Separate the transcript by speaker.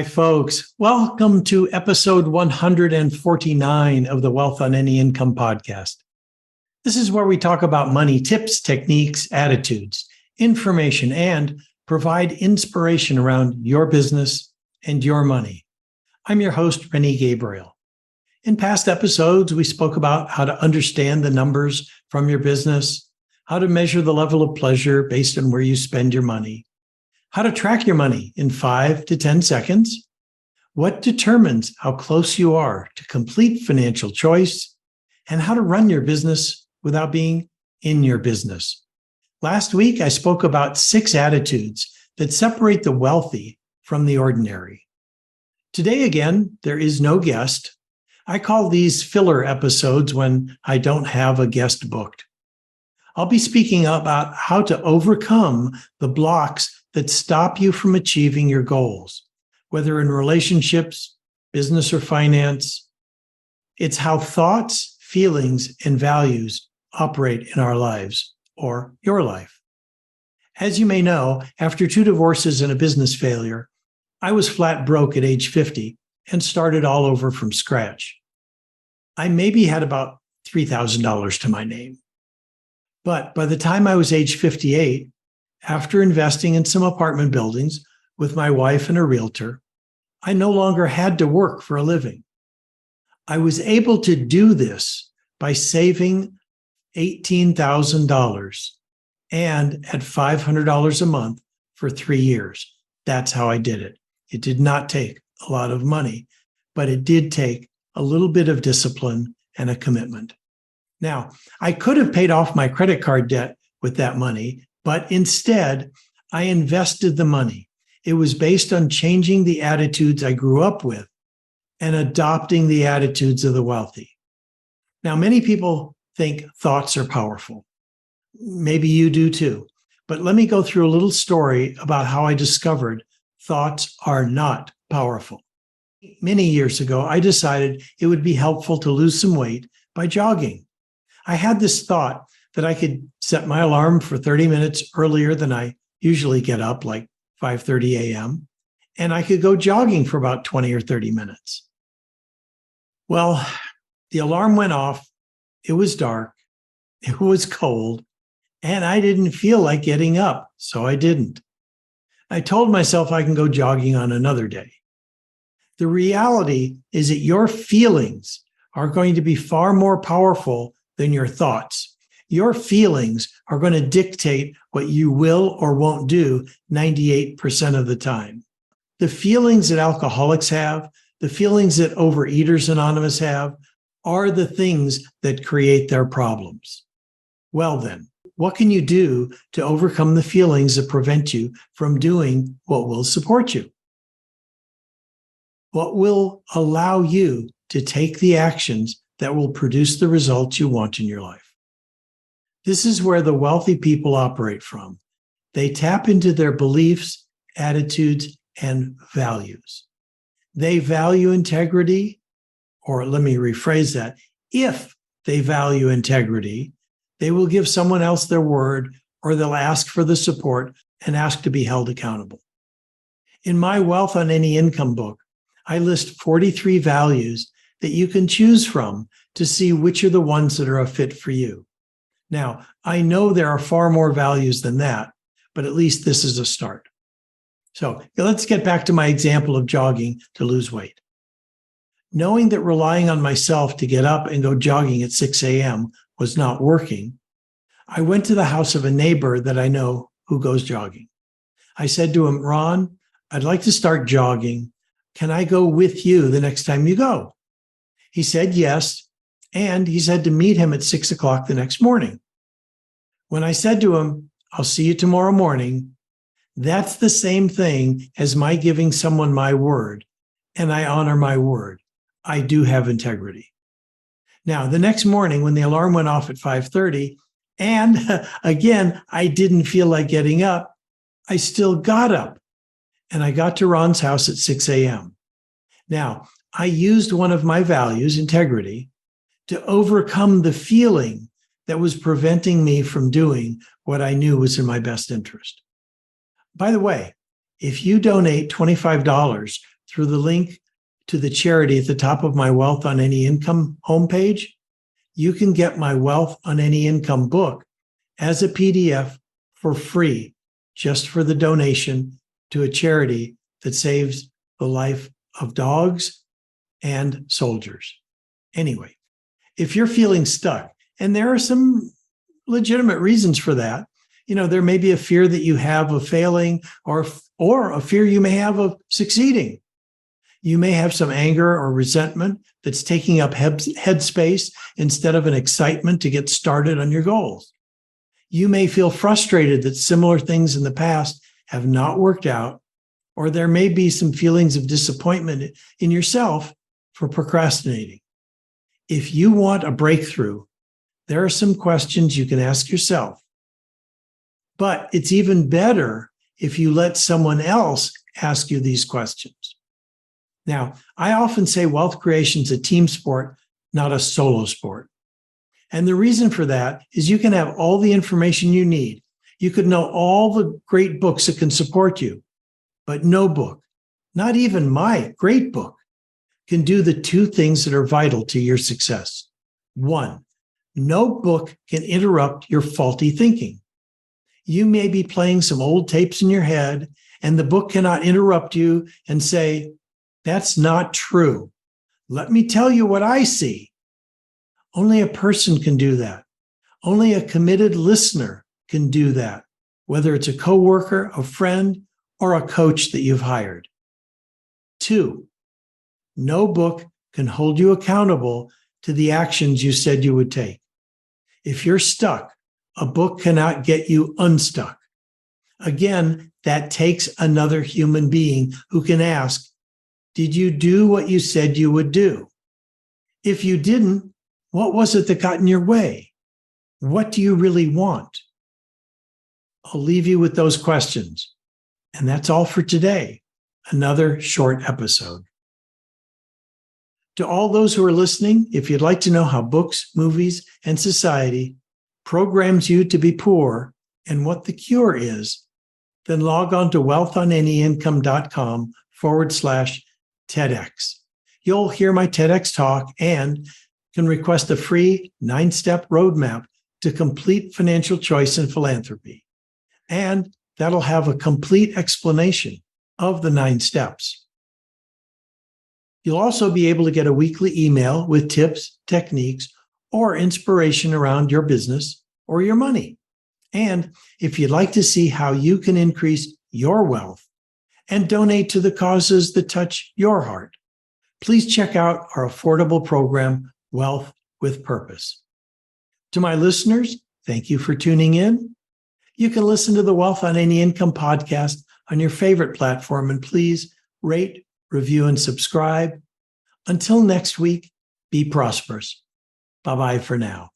Speaker 1: folks. Welcome to episode 149 of the Wealth on Any Income podcast. This is where we talk about money tips, techniques, attitudes, information, and provide inspiration around your business and your money. I'm your host, Rennie Gabriel. In past episodes, we spoke about how to understand the numbers from your business, how to measure the level of pleasure based on where you spend your money, how to track your money in 5 to 10 seconds, what determines how close you are to complete financial choice, and how to run your business without being in your business. Last week, I spoke about 6 attitudes that separate the wealthy from the ordinary. Today, again, there is no guest. I call these filler episodes when I don't have a guest booked. I'll be speaking about how to overcome the blocks that stop you from achieving your goals, whether in relationships, business, or finance. It's how thoughts, feelings, and values operate in our lives, or your life. As you may know, after 2 divorces and a business failure, I was flat broke at age 50 and started all over from scratch. I maybe had about $3,000 to my name. But by the time I was age 58, after investing in some apartment buildings with my wife and a realtor, I no longer had to work for a living. I was able to do this by saving $18,000 and at $500 a month for 3 years. That's how I did it. It did not take a lot of money, but it did take a little bit of discipline and a commitment. Now, I could have paid off my credit card debt with that money, but instead, I invested the money. It was based on changing the attitudes I grew up with and adopting the attitudes of the wealthy. Now, many people think thoughts are powerful. Maybe you do too. But let me go through a little story about how I discovered thoughts are not powerful. Many years ago, I decided it would be helpful to lose some weight by jogging. I had this thought that I could set my alarm for 30 minutes earlier than I usually get up, like 5:30 a.m., and I could go jogging for about 20 or 30 minutes. Well, the alarm went off, it was dark, it was cold, and I didn't feel like getting up, so I didn't. I told myself I can go jogging on another day. The reality is that your feelings are going to be far more powerful than your thoughts. Your feelings are going to dictate what you will or won't do 98% of the time. The feelings that alcoholics have, the feelings that Overeaters Anonymous have, are the things that create their problems. Well then, what can you do to overcome the feelings that prevent you from doing what will support you? What will allow you to take the actions that will produce the results you want in your life? This is where the wealthy people operate from. They tap into their beliefs, attitudes, and values. They value integrity, or let me rephrase that. If they value integrity, they will give someone else their word, or they'll ask for the support and ask to be held accountable. In my Wealth on Any Income book, I list 43 values that you can choose from to see which are the ones that are a fit for you. Now, I know there are far more values than that, but at least this is a start. So let's get back to my example of jogging to lose weight. Knowing that relying on myself to get up and go jogging at 6 a.m. was not working, I went to the house of a neighbor that I know who goes jogging. I said to him, "Ron, I'd like to start jogging. Can I go with you the next time you go?" He said yes, and he said to meet him at 6 o'clock the next morning. When I said to him, "I'll see you tomorrow morning," that's the same thing as my giving someone my word, and I honor my word. I do have integrity. Now, the next morning when the alarm went off at 5:30, and again, I didn't feel like getting up, I still got up, and I got to Ron's house at 6 a.m. Now, I used one of my values, integrity, to overcome the feeling that was preventing me from doing what I knew was in my best interest. By the way, if you donate $25 through the link to the charity at the top of my Wealth on Any Income homepage, you can get my Wealth on Any Income book as a PDF for free, just for the donation to a charity that saves the life of dogs and soldiers. Anyway, if you're feeling stuck, and there are some legitimate reasons for that, there may be a fear that you have of failing or a fear you may have of succeeding. You may have some anger or resentment that's taking up headspace instead of an excitement to get started on your goals. You may feel frustrated that similar things in the past have not worked out, or there may be some feelings of disappointment in yourself for procrastinating. If you want a breakthrough, there are some questions you can ask yourself. But it's even better if you let someone else ask you these questions. Now, I often say wealth creation is a team sport, not a solo sport. And the reason for that is you can have all the information you need. You could know all the great books that can support you, but no book, not even my great book, can do the two things that are vital to your success. One, no book can interrupt your faulty thinking. You may be playing some old tapes in your head, and the book cannot interrupt you and say, "That's not true. Let me tell you what I see." Only a person can do that. Only a committed listener can do that, whether it's a coworker, a friend, or a coach that you've hired. Two, no book can hold you accountable to the actions you said you would take. If you're stuck, a book cannot get you unstuck. Again, that takes another human being who can ask, did you do what you said you would do? If you didn't, what was it that got in your way? What do you really want? I'll leave you with those questions. And that's all for today. Another short episode. To all those who are listening, if you'd like to know how books, movies, and society programs you to be poor and what the cure is, then log on to wealthonanyincome.com/TEDx. You'll hear my TEDx talk and can request a free 9-step roadmap to complete financial choice and philanthropy. And that'll have a complete explanation of the 9 steps. You'll also be able to get a weekly email with tips, techniques, or inspiration around your business or your money. And if you'd like to see how you can increase your wealth and donate to the causes that touch your heart, please check out our affordable program, Wealth with Purpose. To my listeners, thank you for tuning in. You can listen to the Wealth on Any Income podcast on your favorite platform, and please rate, review, and subscribe. Until next week, be prosperous. Bye-bye for now.